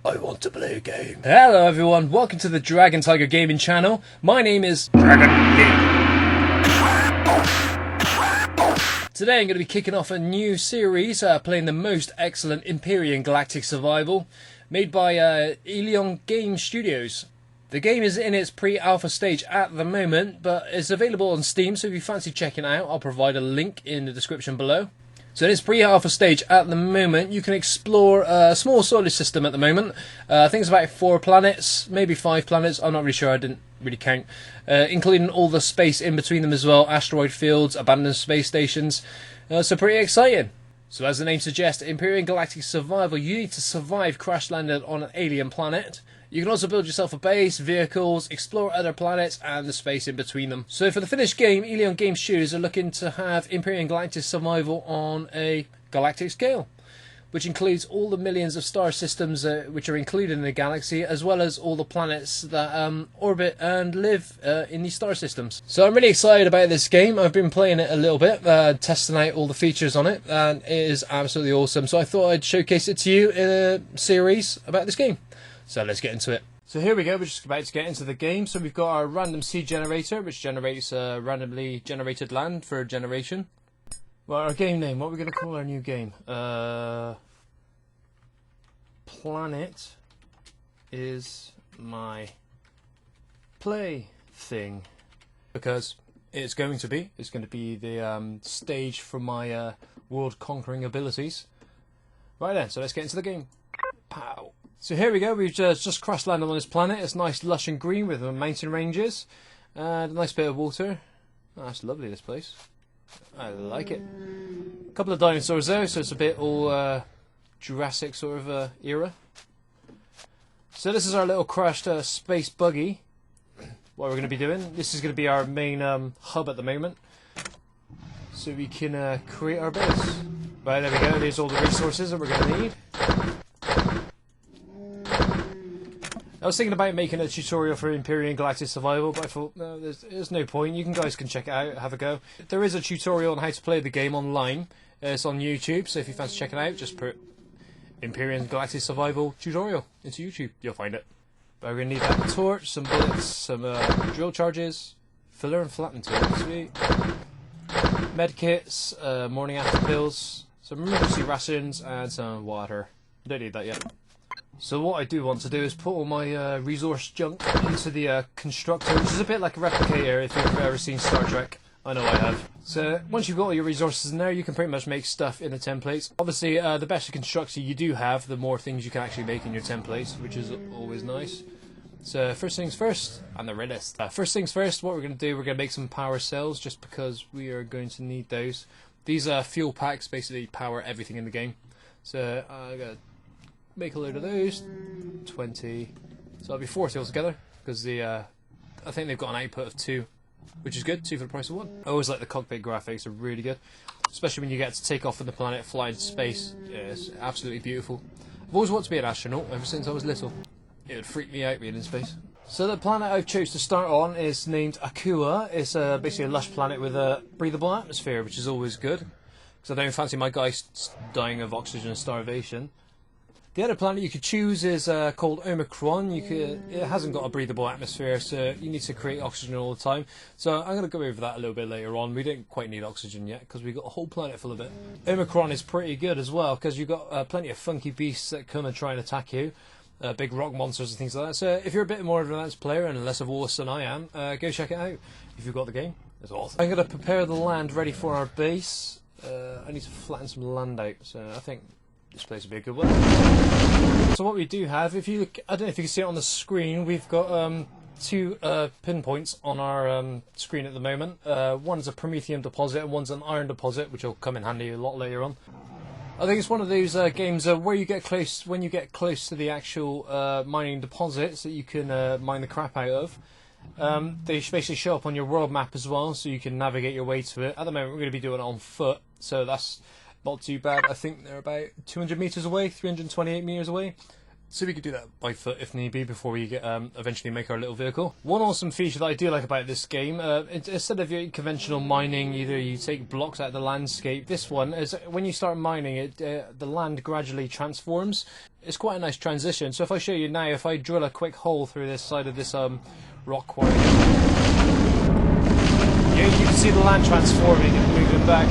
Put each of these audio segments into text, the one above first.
I want to play a game. Hello everyone, welcome to the Dragon Tiger Gaming channel. My name is Dragon Lee. Today I'm going to be kicking off a new series playing the most excellent Empyrion Galactic Survival made by Eleon Game Studios. The game is in its pre-alpha stage at the moment, but it's available on Steam, so if you fancy checking it out, I'll provide a link in the description below. So in its pre-alpha stage at the moment, you can explore a small solar system at the moment. I think it's about 4 planets, maybe 5 planets, I'm not really sure, I didn't really count. Including all the space in between them as well, asteroid fields, abandoned space stations. So pretty exciting. So as the name suggests, Empyrion Galactic Survival, you need to survive crash landed on an alien planet. You can also build yourself a base, vehicles, explore other planets and the space in between them. So for the finished game, Eleon Game Studios are looking to have Empyrion Galactic Survival on a galactic scale, which includes all the millions of star systems which are included in the galaxy, as well as all the planets that orbit and live in these star systems. So I'm really excited about this game. I've been playing it a little bit, testing out all the features on it, and it is absolutely awesome. So I thought I'd showcase it to you in a series about this game. So let's get into it. So here we go, we're just about to get into the game. So we've got our random seed generator, which generates randomly generated land for a generation. Well, our game name, what are we going to call our new game? Planet is my plaything. Because it's going to be the stage for my world conquering abilities. Right then, so let's get into the game. Pow. So here we go, we've just crash landed on this planet. It's nice, lush and green with mountain ranges and a nice bit of water. Oh, that's lovely, this place. I like it. A couple of dinosaurs there, so it's a bit all Jurassic sort of era. So this is our little crashed space buggy. What we're going to be doing, this is going to be our main hub at the moment. So we can create our base. Right, there we go, there's all the resources that we're going to need. I was thinking about making a tutorial for Empyrion Galactic Survival, but I thought, no, there's no point. You guys can check it out, have a go. There is a tutorial on how to play the game online. It's on YouTube, so if you fancy checking it out, just put Empyrion Galactic Survival tutorial into YouTube. You'll find it. But we're going to need that torch, some bullets, some drill charges, filler and flatten tools, sweet. Medkits, morning after pills, some emergency rations, and some water. Don't need that yet. So what I do want to do is put all my resource junk into the constructor, which is a bit like a replicator if you've ever seen Star Trek. I know I have. So once you've got all your resources in there, you can pretty much make stuff in the templates. Obviously, the better constructor you do have, the more things you can actually make in your templates, which is always nice. So first things first, and the realist. First things first, what we're going to do, we're going to make some power cells, just because we are going to need those. These fuel packs basically power everything in the game. So I'm going to make a load of those, 20, so that'll be 40 altogether, because I think they've got an output of 2, which is good, 2 for the price of 1. I always like the cockpit graphics, are really good, especially when you get to take off from the planet, fly into space. Yeah, it's absolutely beautiful. I've always wanted to be an astronaut ever since I was little. It would freak me out being in space. So the planet I've chose to start on is named Akua. It's basically a lush planet with a breathable atmosphere, which is always good, because I don't fancy my guys dying of oxygen and starvation. The other planet you could choose is called Omicron. It hasn't got a breathable atmosphere, so you need to create oxygen all the time. So I'm going to go over that a little bit later on. We don't quite need oxygen yet, because we've got a whole planet full of it. Omicron is pretty good as well, because you've got plenty of funky beasts that come and try and attack you. Big rock monsters and things like that. So if you're a bit more of an advanced player and less of a wuss than I am, go check it out if you've got the game. It's awesome. I'm going to prepare the land ready for our base. I need to flatten some land out, so I think this place would be a good one. So what we do have, if you look, I don't know if you can see it on the screen, we've got 2 pinpoints on our screen at the moment. One's a promethium deposit and one's an iron deposit, which will come in handy a lot later on. I think it's one of those games where you get close, when you get close to the actual mining deposits that you can mine the crap out of. They basically show up on your world map as well, so you can navigate your way to it. At the moment we're going to be doing it on foot, so that's not too bad. I think they're about 200 meters away, 328 meters away. So we could do that by foot if need be before we get eventually make our little vehicle. One awesome feature that I do like about this game, instead of your conventional mining, either you take blocks out of the landscape, this one is when you start mining it, the land gradually transforms. It's quite a nice transition. So if I show you now, if I drill a quick hole through this side of this rock quarry, you can see the land transforming and moving back.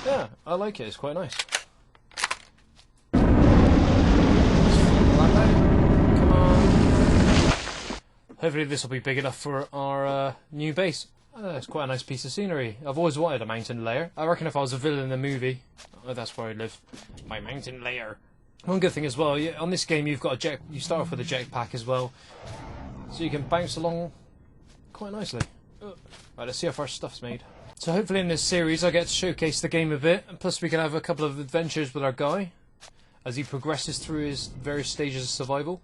Yeah, I like it. It's quite nice. Hopefully this will be big enough for our new base. It's quite a nice piece of scenery. I've always wanted a mountain lair. I reckon if I was a villain in a movie, that's where I'd live. My mountain lair. One good thing as well, on this game you've got you start off with a jetpack as well, so you can bounce along quite nicely. Right, let's see how far stuff's made. So hopefully in this series I get to showcase the game a bit, and plus we can have a couple of adventures with our guy as he progresses through his various stages of survival.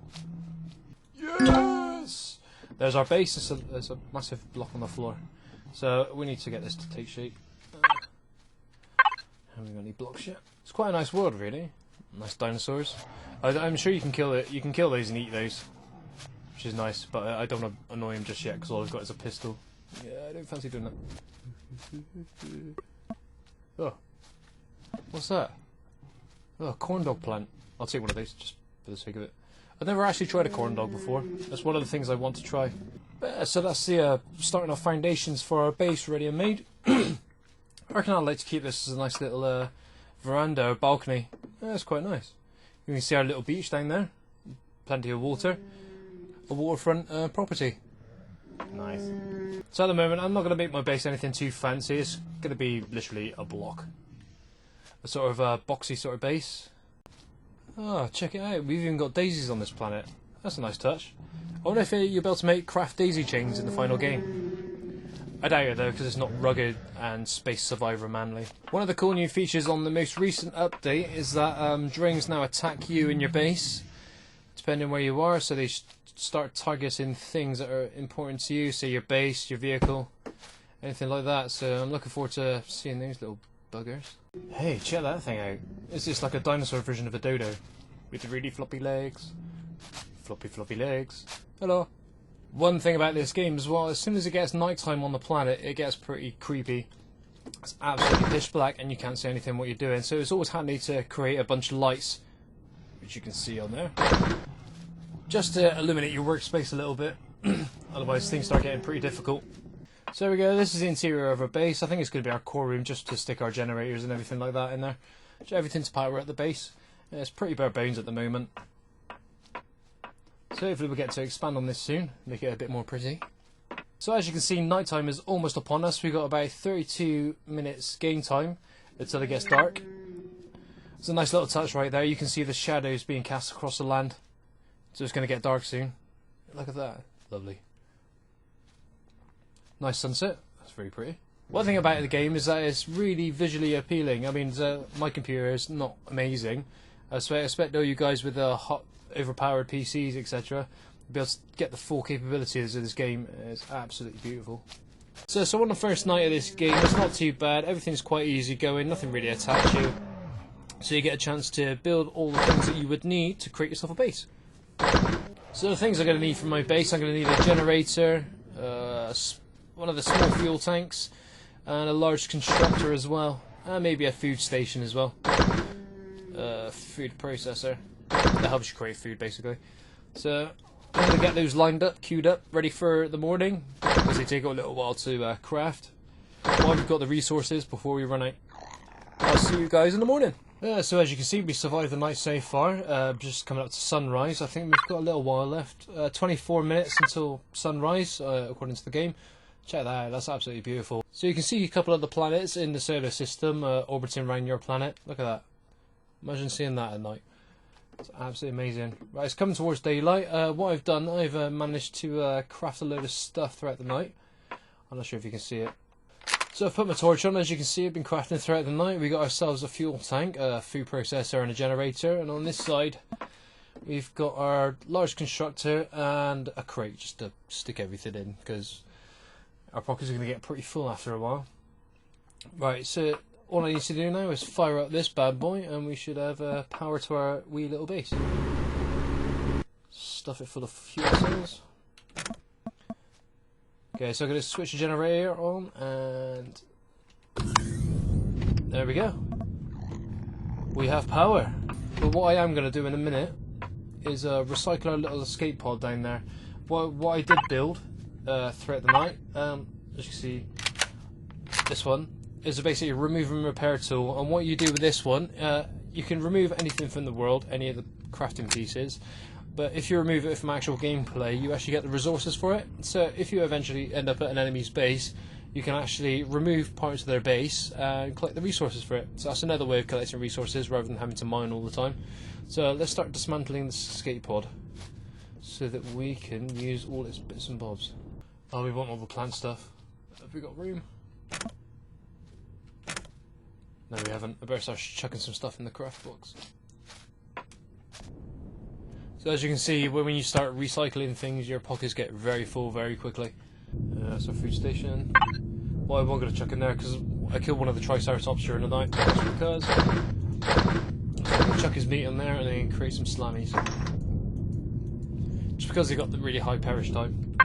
Yes! There's our base. There's a massive block on the floor. So we need to get this to take shape. Haven't we got any blocks yet? It's quite a nice world, really. Nice dinosaurs. I'm sure you can kill it. You can kill those and eat those, which is nice. But I don't want to annoy him just yet because all I've got is a pistol. Yeah, I don't fancy doing that. Oh, what's that? Oh, a corn dog plant. I'll take one of those just for the sake of it. I've never actually tried a corn dog before. That's one of the things I want to try. But, so that's the starting off foundations for our base ready and made. I reckon I'd like to keep this as a nice little veranda or balcony. Yeah, it's quite nice. You can see our little beach down there. Plenty of water. A waterfront property. Nice. So at the moment I'm not going to make my base anything too fancy. It's going to be literally a block. A sort of boxy sort of base. Oh, check it out. We've even got daisies on this planet. That's a nice touch. I wonder if you'll be able to make craft daisy chains in the final game. I doubt it though, because it's not rugged and space survivor manly. One of the cool new features on the most recent update is that drones now attack you in your base, depending where you are, so they start targeting things that are important to you, say your base, your vehicle, anything like that. So I'm looking forward to seeing those little buggers. Hey, check that thing out. It's just like a dinosaur version of a dodo, with really floppy legs. Floppy legs. Hello. One thing about this game as well, as soon as it gets nighttime on the planet, it gets pretty creepy. It's absolutely pitch black and you can't see anything what you're doing, so it's always handy to create a bunch of lights, which you can see on there, just to illuminate your workspace a little bit. Otherwise things start getting pretty difficult. So there we go, this is the interior of our base. I think it's going to be our core room, just to stick our generators and everything like that in there. Just everything to power at the base. Yeah, it's pretty bare bones at the moment. So hopefully we'll get to expand on this soon, make it a bit more pretty. So as you can see, nighttime is almost upon us. We've got about 32 minutes game time until it gets dark. It's a nice little touch right there. You can see the shadows being cast across the land. So it's going to get dark soon. Look at that. Lovely. Nice sunset. That's very pretty. One thing about the game is that it's really visually appealing. I mean, my computer is not amazing. So I expect all you guys with hot, overpowered PCs, etc., be able to get the full capabilities of this game. It's absolutely beautiful. So on the first night of this game, it's not too bad. Everything's quite easy going. Nothing really attacks you. So you get a chance to build all the things that you would need to create yourself a base. So the things I'm going to need from my base, I'm going to need a generator, one of the small fuel tanks, and a large constructor as well, and maybe a food station as well. Food processor that helps you create food basically. So I'm going to get those lined up, queued up, ready for the morning, because they take a little while to craft. While we've got the resources before we run out. I'll see you guys in the morning. So as you can see, we survived the night so far, just coming up to sunrise. I think we've got a little while left, 24 minutes until sunrise, according to the game. Check that out, that's absolutely beautiful. So you can see a couple of the planets in the solar system orbiting around your planet. Look at that. Imagine seeing that at night. It's absolutely amazing. Right, it's coming towards daylight. What I've done, I've managed to craft a load of stuff throughout the night. I'm not sure if you can see it. So I've put my torch on. As you can see, I've been crafting throughout the night. We got ourselves a fuel tank, a food processor and a generator, and on this side we've got our large constructor and a crate just to stick everything in, because our pockets are going to get pretty full after a while. Right, so all I need to do now is fire up this bad boy and we should have power to our wee little base. Stuff it full of fuel cells. Okay, so I'm going to switch the generator on and there we go. We have power. But what I am going to do in a minute is recycle our little escape pod down there. What I did build throughout the night, as you can see, this one is basically a remove and repair tool, and what you do with this one, you can remove anything from the world, any of the crafting pieces, but if you remove it from actual gameplay, you actually get the resources for it. So if you eventually end up at an enemy's base, you can actually remove parts of their base and collect the resources for it. So that's another way of collecting resources rather than having to mine all the time. So let's start dismantling this escape pod so that we can use all its bits and bobs. Oh, we want all the plant stuff. Have we got room? No, we haven't. I better start chucking some stuff in the craft box. So as you can see, when you start recycling things, your pockets get very full very quickly. That's our food station. Well, I won't going to chuck in there because I killed one of the Triceratops during the night. Just because. So chuck his meat in there and then create some slammies. Just because they got the really high perish time,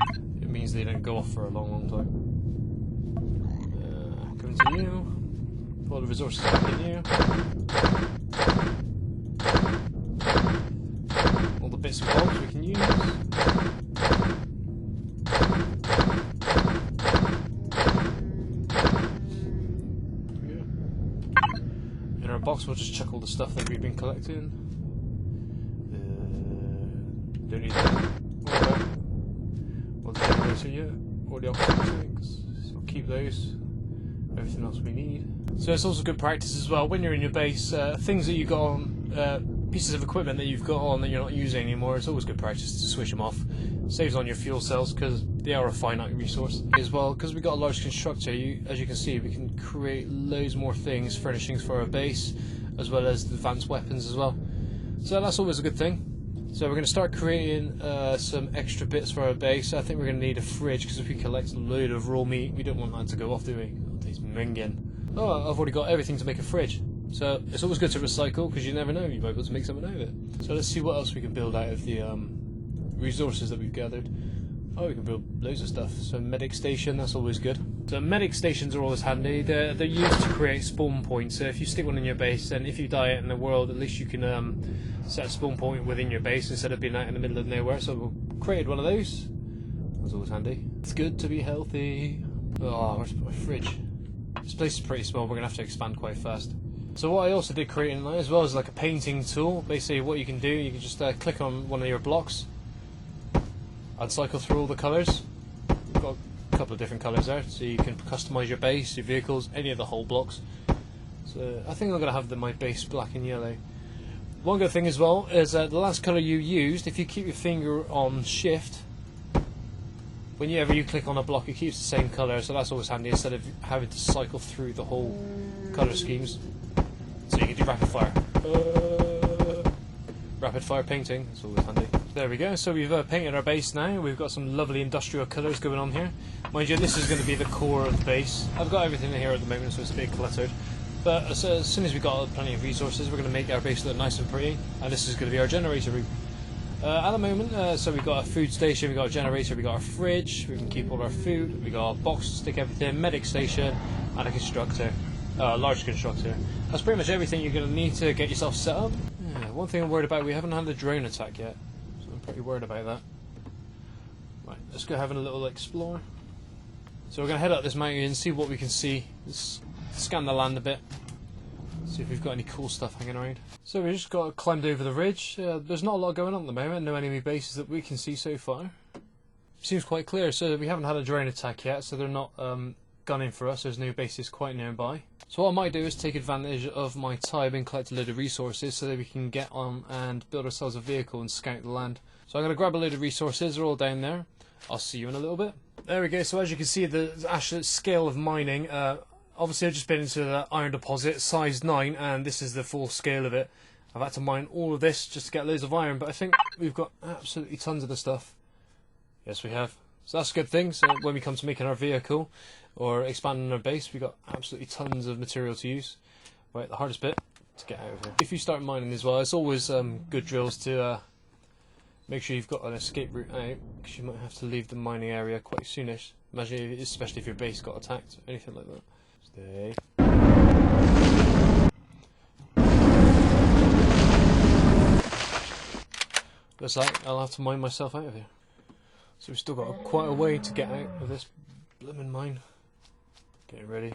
it means they don't go off for a long, long time. Coming to you. All the resources back in you. All the bits and bobs we can use. In our box we'll just chuck all the stuff that we've been collecting. Don't need that. Or the generator yet. Or the oxygen tanks. So we'll keep those. Everything else we need. So it's also good practice as well when you're in your base. Things that you got on, pieces of equipment that you've got on that you're not using anymore, it's always good practice to switch them off. Saves on your fuel cells because they are a finite resource as well. Because we've got a large constructor, as you can see, we can create loads more things, furnishings for our base, as well as advanced weapons as well. So that's always a good thing. So we're going to start creating some extra bits for our base. I think we're going to need a fridge because if we collect a load of raw meat, we don't want that to go off, do we? Oh, tastes minging. Oh, I've already got everything to make a fridge. So it's always good to recycle because you never know, you might be able to make something out of it. So let's see what else we can build out of the resources that we've gathered. Oh, we can build loads of stuff. So medic station, that's always good. So medic stations are always handy. They're used to create spawn points. So if you stick one in your base, then if you die out in the world, at least you can set a spawn point within your base instead of being out in the middle of nowhere. So we've created one of those. That's always handy. It's good to be healthy. Oh, where's my fridge? This place is pretty small. We're going to have to expand quite fast. So what I also did create in there as well is like a painting tool. Basically what you can do, you can just click on one of your blocks and cycle through all the colours. We've got a couple of different colours there, so you can customise your base, your vehicles, any of the whole blocks. So I think I'm going to have my base black and yellow. One good thing as well is the last colour you used, if you keep your finger on shift, whenever you click on a block it keeps the same colour, so that's always handy instead of having to cycle through the whole colour schemes. So you can do rapid fire. Rapid fire painting, that's always handy. There we go, so we've painted our base now. We've got some lovely industrial colours going on here. Mind you, this is going to be the core of the base. I've got everything in here at the moment, so it's a bit cluttered. But as soon as we've got plenty of resources, we're going to make our base look nice and pretty. And this is going to be our generator room. At the moment, so we've got a food station, we've got a generator, we've got our fridge, we can keep all our food, we've got a box to stick everything, medic station, and a constructor. Large constructor. That's pretty much everything you're going to need to get yourself set up. Yeah, one thing I'm worried about, we haven't had a drone attack yet, so I'm pretty worried about that. Right, let's go have a little explore. So we're going to head up this mountain and see what we can see. Let's scan the land a bit, see if we've got any cool stuff hanging around. So we just got climbed over the ridge. There's not a lot going on at the moment, no enemy bases that we can see so far. Seems quite clear, so we haven't had a drone attack yet, so they're not gunning for us. There's no bases quite nearby. So what I might do is take advantage of my time and collect a load of resources so that we can get on and build ourselves a vehicle and scout the land. So I'm going to grab a load of resources, they're all down there. I'll see you in a little bit. There we go, so as you can see the actual scale of mining, obviously I've just been into the iron deposit, size 9, and this is the full scale of it. I've had to mine all of this just to get loads of iron, but I think we've got absolutely tons of the stuff. Yes, we have. So that's a good thing. So when we come to making our vehicle, or expanding our base. We've got absolutely tons of material to use. Right, the hardest bit to get out of here. If you start mining as well, it's always good drills to make sure you've got an escape route out, because you might have to leave the mining area quite soonish. Imagine, especially if your base got attacked, anything like that. Stay. Looks like I'll have to mine myself out of here. So we've still got quite a way to get out of this blooming mine. Getting ready.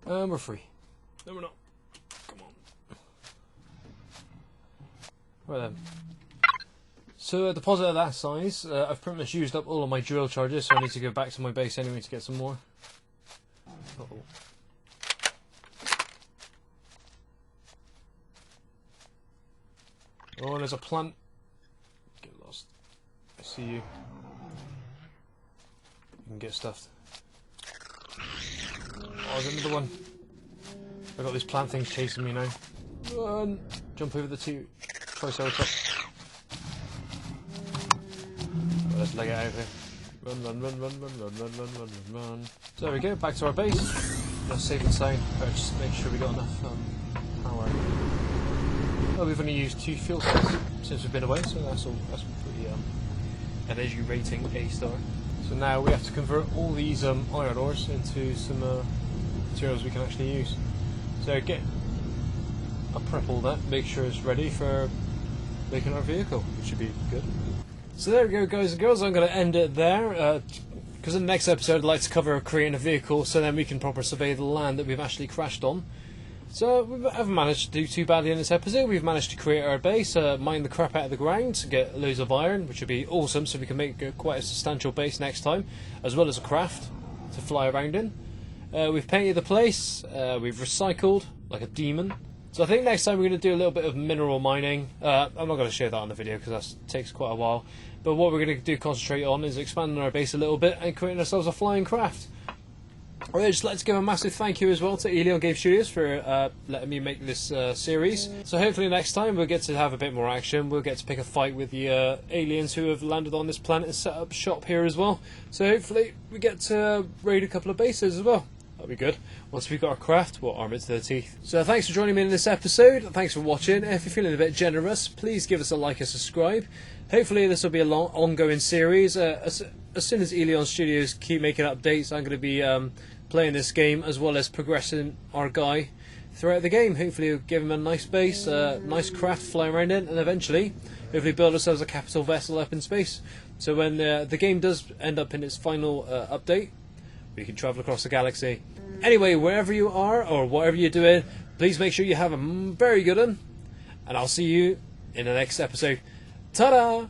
We're free. No, we're not. Come on. Right then. So a deposit of that size, I've pretty much used up all of my drill charges, so I need to go back to my base anyway to get some more. Uh-oh. Oh, there's a plant. Get lost. I see you. You can get stuffed. Oh, there's another one. I've got this plant thing chasing me now. Run! Jump over the two triceratops. Oh, let's leg it out of here. Run, run, run, run, run, run, run, run, run, run, run. So there we go, back to our base. Just safe and sound. Better just make sure we got enough power. Well, we've only used 2 fuel cells since we've been away, so that's pretty energy rating A star. So now we have to convert all these iron ores into some materials we can actually use. So again, I'll prep all that, make sure it's ready for making our vehicle, which should be good. So there we go, guys and girls. I'm going to end it there, because in the next episode I'd like to cover creating a vehicle so then we can properly survey the land that we've actually crashed on. So we haven't managed to do too badly in this episode. We've managed to create our base, mine the crap out of the ground, get loads of iron, which would be awesome, so we can make quite a substantial base next time, as well as a craft to fly around in. We've painted the place, we've recycled like a demon. So I think next time we're going to do a little bit of mineral mining. I'm not going to share that on the video because that takes quite a while. But what we're going to concentrate on is expanding our base a little bit and creating ourselves a flying craft. Alright, just like to give a massive thank you as well to Eleon Game Studios for letting me make this series. So hopefully next time we'll get to have a bit more action. We'll get to pick a fight with the aliens who have landed on this planet and set up shop here as well. So hopefully we get to raid a couple of bases as well. That'll be good. Once we've got our craft, we'll arm it to the teeth. So thanks for joining me in this episode. Thanks for watching. If you're feeling a bit generous, please give us a like and subscribe. Hopefully this will be a long ongoing series. As soon as Eleon Studios keep making updates, I'm going to be playing this game as well as progressing our guy throughout the game. Hopefully we'll give him a nice base, nice craft fly around in, and eventually hopefully build ourselves a capital vessel up in space. So when the game does end up in its final update, we can travel across the galaxy. Anyway, wherever you are or whatever you're doing, please make sure you have a very good one, and I'll see you in the next episode. Ta-da!